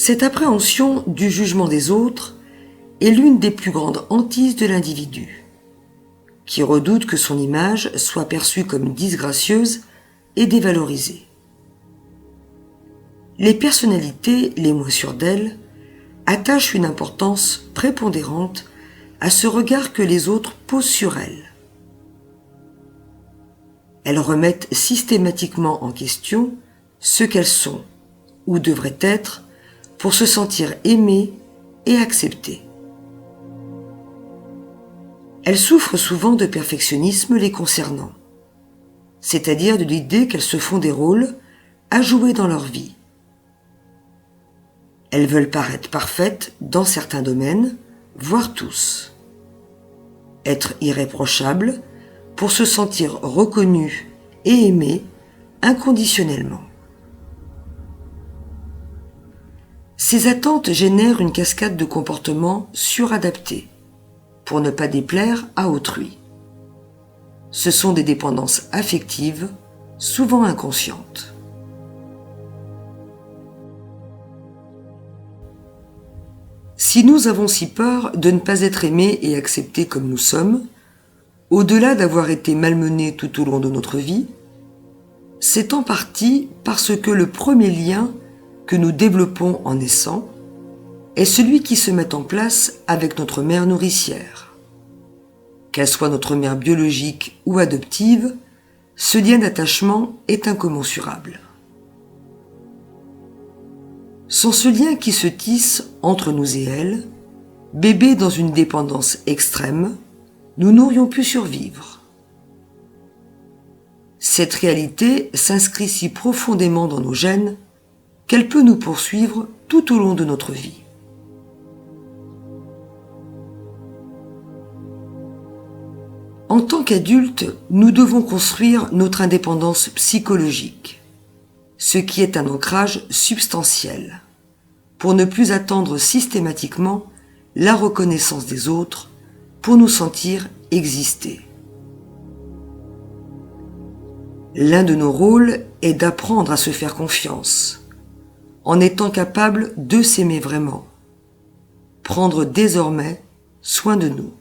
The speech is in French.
Cette appréhension du jugement des autres est l'une des plus grandes hantises de l'individu, qui redoute que son image soit perçue comme disgracieuse et dévalorisée. Les personnalités les moins sûres d'elles attachent une importance prépondérante à ce regard que les autres posent sur elles. Elles remettent systématiquement en question ce qu'elles sont ou devraient être pour se sentir aimées et acceptées. Elles souffrent souvent de perfectionnisme les concernant, c'est-à-dire de l'idée qu'elles se font des rôles à jouer dans leur vie. Elles veulent paraître parfaites dans certains domaines, voire tous. Être irréprochables pour se sentir reconnues et aimées inconditionnellement. Ces attentes génèrent une cascade de comportements suradaptés pour ne pas déplaire à autrui. Ce sont des dépendances affectives, souvent inconscientes. Si nous avons si peur de ne pas être aimés et acceptés comme nous sommes, au-delà d'avoir été malmenés tout au long de notre vie, c'est en partie parce que le premier lien que nous développons en naissant est celui qui se met en place avec notre mère nourricière. Qu'elle soit notre mère biologique ou adoptive, ce lien d'attachement est incommensurable. Sans ce lien qui se tisse entre nous et elle, bébé dans une dépendance extrême, nous n'aurions pu survivre. Cette réalité s'inscrit si profondément dans nos gènes qu'elle peut nous poursuivre tout au long de notre vie. En tant qu'adultes, nous devons construire notre indépendance psychologique, ce qui est un ancrage substantiel, pour ne plus attendre systématiquement la reconnaissance des autres pour nous sentir exister. L'un de nos rôles est d'apprendre à se faire confiance, en étant capable de s'aimer vraiment, prendre désormais soin de nous.